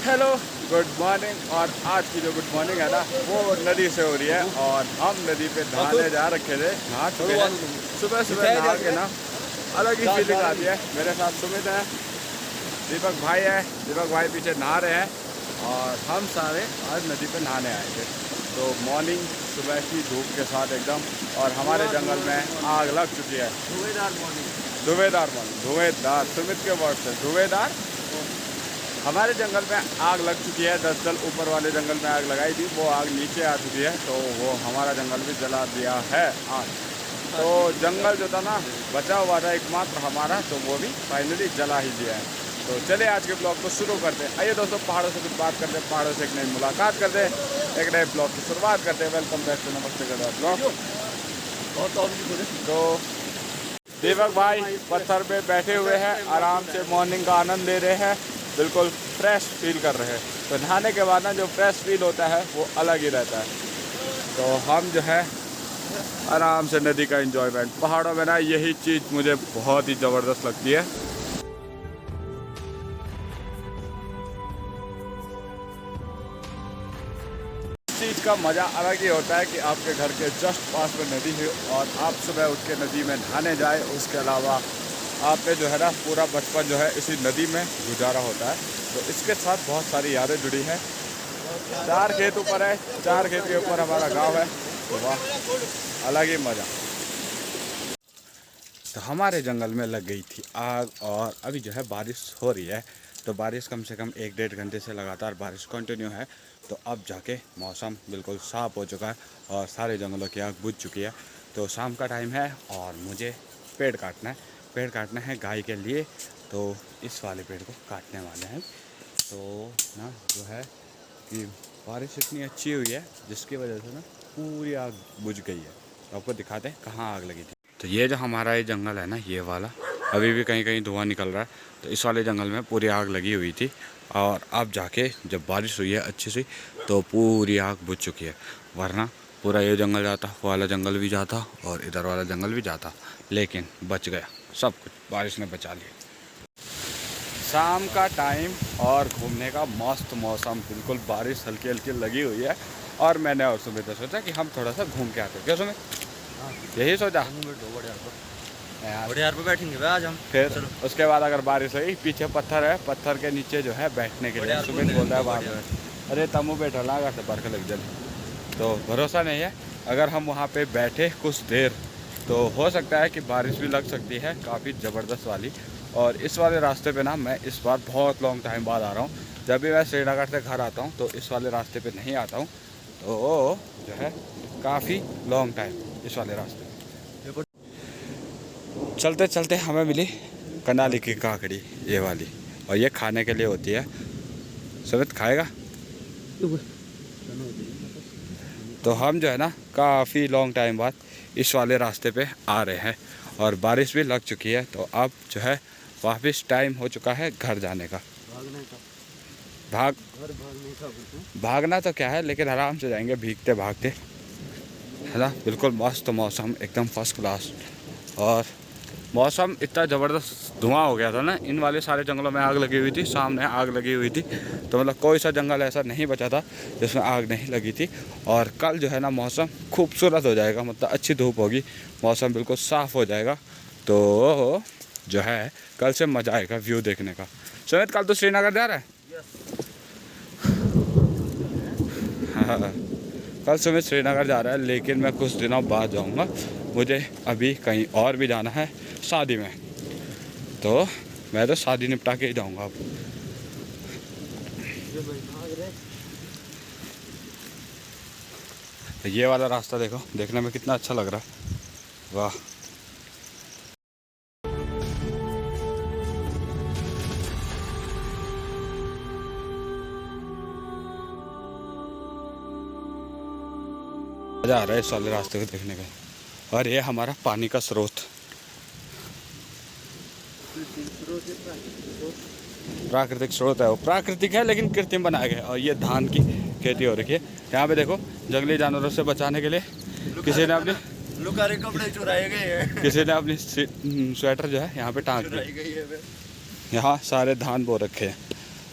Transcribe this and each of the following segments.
Hello good morning. और आज की जो गुड मॉर्निंग है ना वो नदी से हो रही है और हम नदी पे नहाने जा रखे थे, नहा चुके हैं। सुबह सुबह नहा के ना अलग ही फीलिंग आती है। मेरे साथ सुमित है, दीपक भाई है, दीपक भाई पीछे नहा रहे हैं और हम सारे आज नदी पे नहाने आए थे। तो मॉर्निंग सुबह की धूप के साथ एकदम, और हमारे जंगल में आग लग चुकी है। धुएंधार मॉर्निंग, धुएंधार सुमित के वर्ड से धुएंधार। हमारे जंगल में आग लग चुकी है। दरअसल ऊपर वाले जंगल में आग लगाई थी, वो आग नीचे आ चुकी है, तो वो हमारा जंगल भी जला दिया है आग। तो जंगल जो था ना बचा हुआ था एकमात्र हमारा, तो वो भी फाइनली जला ही दिया है। तो चले आज के ब्लॉग को शुरू करते हैं। आइए दोस्तों, पहाड़ों से कुछ बात करते हैं, पहाड़ों से एक नई मुलाकात करते हैं, एक नए ब्लॉग की शुरुआत करते हैं। वेलकम बैक टू नमस्ते गढ़वा ब्लॉग। तो दीपक भाई पत्थर पे बैठे हुए हैं, आराम से मॉर्निंग का आनंद ले रहे हैं, बिल्कुल फ्रेश फील कर रहे हैं। तो नहाने के बाद ना जो फ्रेश फील होता है वो अलग ही रहता है। तो हम जो है आराम से नदी का एंजॉयमेंट, पहाड़ों में ना यही चीज़ मुझे बहुत ही ज़बरदस्त लगती है। चीज़ का मज़ा अलग ही होता है कि आपके घर के जस्ट पास में नदी है और आप सुबह उठ के नदी में नहाने जाए। उसके अलावा आपने जो है ना पूरा बचपन जो है इसी नदी में गुजारा होता है। तो इसके साथ बहुत सारी यादें जुड़ी हैं। 4 खेत ऊपर है, 4 खेत के ऊपर हमारा गांव है। तो वाह, अलग ही मज़ा। तो हमारे जंगल में लग गई थी आग और अभी जो है बारिश हो रही है। तो बारिश कम से कम 1-1.5 घंटे से लगातार बारिश कंटिन्यू है। तो अब जाके मौसम बिल्कुल साफ़ हो चुका है और सारे जंगलों की आग बुझ चुकी है। तो शाम का टाइम है और मुझे पेड़ काटना है, पेड़ काटना है गाय के लिए। तो इस वाले पेड़ को काटने वाले हैं। तो ना जो है कि बारिश इतनी अच्छी हुई है जिसकी वजह से ना पूरी आग बुझ गई है। तो आपको दिखाते हैं कहाँ आग लगी थी। तो ये जो हमारा ये जंगल है ना, ये वाला अभी भी कहीं कहीं धुआं निकल रहा है। तो इस वाले जंगल में पूरी आग लगी हुई थी और अब जाके जब बारिश हुई है अच्छी सी तो पूरी आग बुझ चुकी है। वरना पूरा ये जंगल जाता, वो वाला जंगल भी जाता और इधर वाला जंगल भी जाता, लेकिन बच गया सब कुछ, बारिश ने बचा लिया। शाम का टाइम और घूमने का मस्त मौसम, बिल्कुल बारिश हल्की हल्की लगी हुई है। और मैंने और सुमित ने सोचा कि हम थोड़ा सा घूम के आते हैं। क्या सुमित? यही सोचा बढ़िया पे बैठेंगे आज हम। फिर उसके बाद अगर बारिश हुई, पीछे पत्थर है, पत्थर के नीचे जो है बैठने के लिए सुमित बोलता है वहाँ पे अरे तमु बैठा लागा तो बर्फ लग जाए। तो भरोसा नहीं है, अगर हम वहाँ पे बैठे कुछ देर तो हो सकता है कि बारिश भी लग सकती है काफ़ी ज़बरदस्त वाली। और इस वाले रास्ते पे ना मैं इस बार बहुत लॉन्ग टाइम बाद आ रहा हूँ। जब भी मैं श्रीनगर से घर आता हूँ तो इस वाले रास्ते पे नहीं आता हूँ। तो जो है काफ़ी लॉन्ग टाइम इस वाले रास्ते पे चलते चलते हमें मिली कनाली की काकड़ी, ये वाली, और ये खाने के लिए होती है। सुमित खाएगा? तो हम जो है ना काफ़ी लॉन्ग टाइम बाद इस वाले रास्ते पे आ रहे हैं और बारिश भी लग चुकी है। तो अब जो है वापस टाइम हो चुका है घर जाने का। भागना तो क्या है, लेकिन आराम से जाएंगे भीगते भागते, है ना। बिल्कुल मस्त मौसम, एकदम फर्स्ट क्लास। और मौसम इतना ज़बरदस्त, धुआं हो गया था ना, इन वाले सारे जंगलों में आग लगी हुई थी, सामने आग लगी हुई थी। तो मतलब कोई सा जंगल ऐसा नहीं बचा था जिसमें आग नहीं लगी थी। और कल जो है ना मौसम खूबसूरत हो जाएगा, मतलब अच्छी धूप होगी, मौसम बिल्कुल साफ़ हो जाएगा। तो जो है कल से मज़ा आएगा व्यू देखने का। सुमित कल तो श्रीनगर जा रहा है? हाँ, कल सुमित श्रीनगर जा रहा है, लेकिन मैं कुछ दिनों बाद जाऊँगा। मुझे अभी कहीं और भी जाना है शादी में, तो मैं तो शादी निपटा के ही जाऊँगा अब। ये वाला रास्ता देखो, देखने में कितना अच्छा लग रहा है, वाह। मज़ा आ रहा है इस वाले रास्ते को देखने का। और ये हमारा पानी का स्रोत, प्राकृतिक स्रोत है, वो प्राकृतिक है लेकिन कृत्रिम बनाया गया है। और ये धान की खेती हो रही है यहाँ पे। देखो जंगली जानवरों से बचाने के लिए किसी ने अपने लुकारे कपड़े चुराए गए हैं, किसी ने अपनी स्वेटर जो है यहाँ पे टांग दी। यहाँ सारे धान बो रखे हैं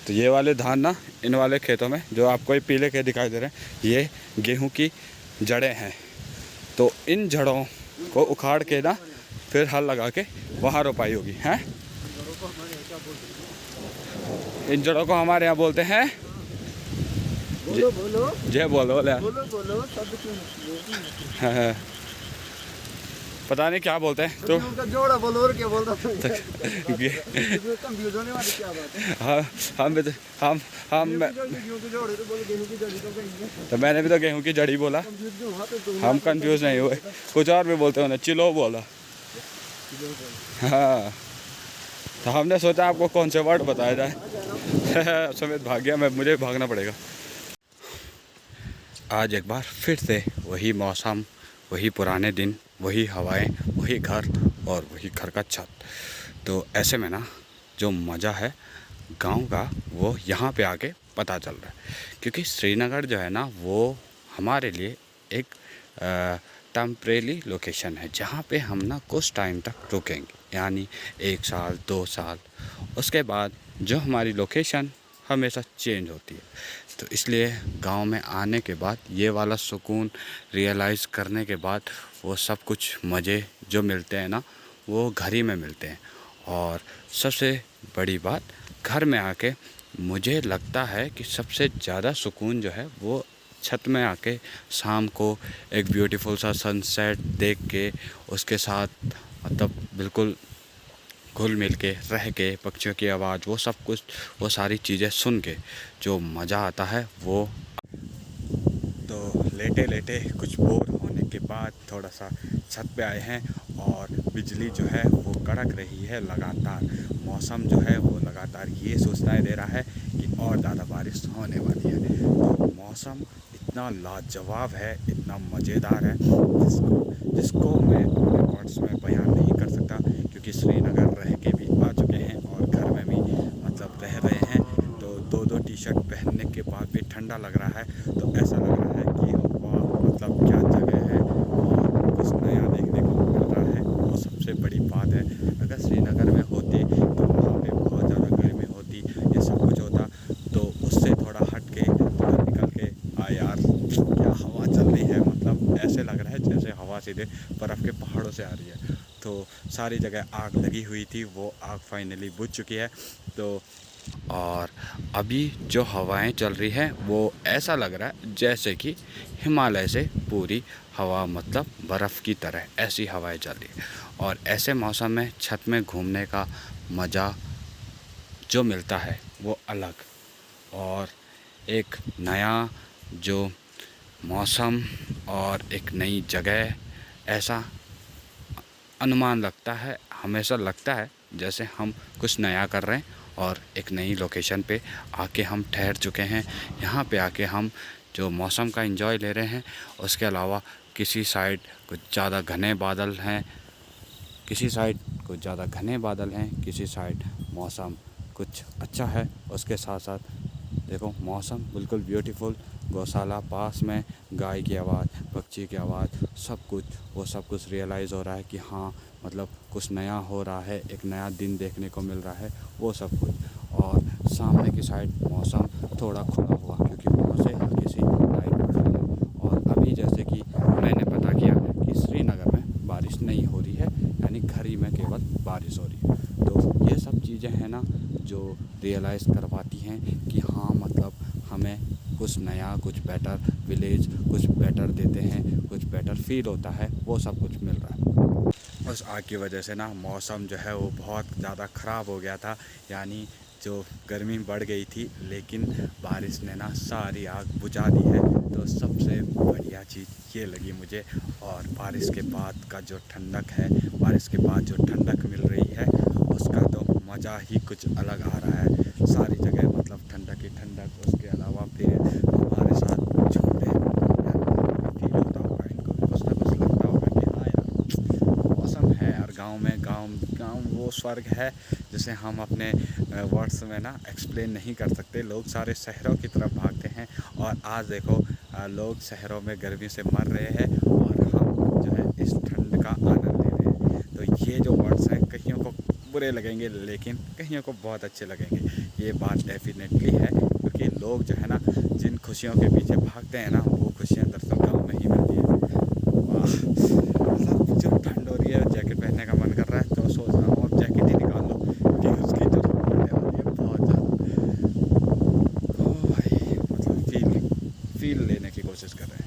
तो ये वाले धान ना, इन वाले खेतों में जो आपको ये पीले खेत दिखाई दे रहे हैं, ये गेहूं की जड़ें हैं। तो इन जड़ों को उखाड़ के ना फिर हल लगा के वहाँ रोपाई होगी। हैं, इन जड़ों को हमारे यहाँ बोलते हैं बोलो बोलो जय बोलो बोले। बोलो बोलो शब्द क्यों हाँ, पता नहीं क्या बोलते हैं तो उनका जोड़ा बोलो और क्या बोल रहा था ये- कंफ्यूज होने वाली क्या बात है। हाँ, हम गेहूं के जोड़े तो बोलो गेहूं की जड़ी तो कहीं तो मैंने भी तो गेहूं की जड़ी बोला। कंफ्यूज क्यों हुआ तो हम कंफ्यूज नहीं हुए, कुछ और भी बोलते होने, चिलो बोला। हाँ, तो हमने सोचा आपको कौन से वर्ड बताया जाए। समेत भाग गया, मैं मुझे भागना पड़ेगा। आज एक बार फिर से वही मौसम, वही पुराने दिन, वही हवाएं, वही घर और वही घर का छत। तो ऐसे में ना जो मज़ा है गांव का वो यहाँ पे आके पता चल रहा है, क्योंकि श्रीनगर जो है ना वो हमारे लिए एक टेम्परेरी लोकेशन है, जहाँ पे हम ना कुछ टाइम तक रुकेंगे, यानी 1 साल 2 साल। उसके बाद जो हमारी लोकेशन हमेशा चेंज होती है। तो इसलिए गांव में आने के बाद ये वाला सुकून रियलाइज़ करने के बाद वो सब कुछ मज़े जो मिलते हैं ना वो घर ही में मिलते हैं। और सबसे बड़ी बात, घर में आके मुझे लगता है कि सबसे ज़्यादा सुकून जो है वो छत में आके शाम को एक ब्यूटीफुल सा सनसेट देख के उसके साथ मतलब बिल्कुल घुल मिल के रह के, पक्षियों की आवाज़, वो सब कुछ, वो सारी चीज़ें सुन के जो मज़ा आता है वो। तो लेटे लेटे कुछ बोर होने के बाद थोड़ा सा छत पे आए हैं और बिजली जो है वो कड़क रही है लगातार। मौसम जो है वो लगातार ये सूचनाएं दे रहा है कि और ज़्यादा बारिश होने वाली है। तो मौसम इतना लाजवाब है, इतना मज़ेदार है, जिसको मैं अपने वर्ड्स में बयान नहीं कर सकता, क्योंकि श्रीनगर रह के भी आ चुके हैं और घर में भी मतलब रह रहे हैं। तो 2-2 टी-शर्ट पहनने के बाद भी ठंडा लग रहा है। तो ऐसा लग रहा है कि वाह, मतलब क्या जगह है और कुछ नया देखने को मिल रहा है। वो सबसे बड़ी बात है। अगर श्रीनगर में होते तो वहाँ पे बहुत ज़्यादा गर्मी होती, ये सब कुछ होता, तो उससे थोड़ा हट के थोड़ा निकल के यार क्या हवा चल रही है, मतलब ऐसे लग रहा है जैसे हवा सीधे बर्फ़ के पहाड़ों से आ रही है। तो सारी जगह आग लगी हुई थी, वो आग फाइनली बुझ चुकी है। तो और अभी जो हवाएं चल रही हैं वो ऐसा लग रहा है जैसे कि हिमालय से पूरी हवा, मतलब बर्फ़ की तरह ऐसी हवाएं चल रही है। और ऐसे मौसम में छत में घूमने का मज़ा जो मिलता है वो अलग, और एक नया जो मौसम और एक नई जगह, ऐसा अनुमान लगता है, हमेशा लगता है जैसे हम कुछ नया कर रहे हैं और एक नई लोकेशन पे आके हम ठहर चुके हैं। यहाँ पे आके हम जो मौसम का एंजॉय ले रहे हैं। उसके अलावा किसी साइड कुछ ज़्यादा घने बादल हैं, किसी साइड कुछ ज़्यादा घने बादल हैं, किसी साइड मौसम कुछ अच्छा है। उसके साथ साथ देखो मौसम बिल्कुल ब्यूटीफुल, गौशाला पास में, गाय की आवाज़, पक्षी की आवाज़, सब कुछ, वो सब कुछ रियलाइज़ हो रहा है कि हाँ मतलब कुछ नया हो रहा है, एक नया दिन देखने को मिल रहा है, वो सब कुछ। और सामने की साइड मौसम थोड़ा खुला हुआ, क्योंकि वहाँ से हल्की सी लाइट पड़ रही है। और अभी जैसे कि मैंने पता किया कि श्रीनगर में बारिश नहीं हो रही है, यानी घर ही में केवल बारिश हो रही है। तो ये सब चीज़ें हैं ना जो रियलाइज़ करवाती हैं कि हाँ मतलब हमें कुछ नया, कुछ बेटर विलेज, कुछ बेटर देते हैं, कुछ बेटर फील होता है, वो सब कुछ मिल रहा है। उस आग की वजह से ना मौसम जो है वो बहुत ज़्यादा ख़राब हो गया था, यानी जो गर्मी बढ़ गई थी, लेकिन बारिश ने ना सारी आग बुझा दी है। तो सबसे बढ़िया चीज़ ये लगी मुझे। और बारिश के बाद का जो ठंडक है, बारिश के बाद जो ठंडक मिल रही है, उसका तो मज़ा ही कुछ अलग आ रहा है। सारी जगह मतलब ठंडक ही ठंडक। उसके अलावा फिर हमारे साथ झूले फील होता होगा, इनको भी कुछ ना कुछ लगता होगा कि हाँ यार मौसम है। और गाँव वो स्वर्ग है जिसे हम अपने वर्ड्स में ना एक्सप्लेन नहीं कर सकते। लोग सारे शहरों की तरफ भागते हैं और आज देखो लोग शहरों में गर्मी से मर रहे हैं और हम जो है इस ठंड का आनंद ले रहे हैं। तो ये जो वर्ड्स हैं कईयों को बुरे लगेंगे, लेकिन कईयों को बहुत अच्छे लगेंगे। ये बात डेफिनेटली है, क्योंकि लोग जो है ना जिन खुशियों के पीछे भागते हैं ना वो खुशियाँ दरअसल गाँव में ही मिलती है। वाह, मतलब जो ठंड हो रही है जैकेट पहनने का मन कर रहा है, तो सोच रहा हूँ अब जैकेट ही निकाल लो कि उसकी जो ठंड हो रही है बहुत ज़्यादा। तो भाई मतलब फील लेने की कोशिश कर रहे हैं।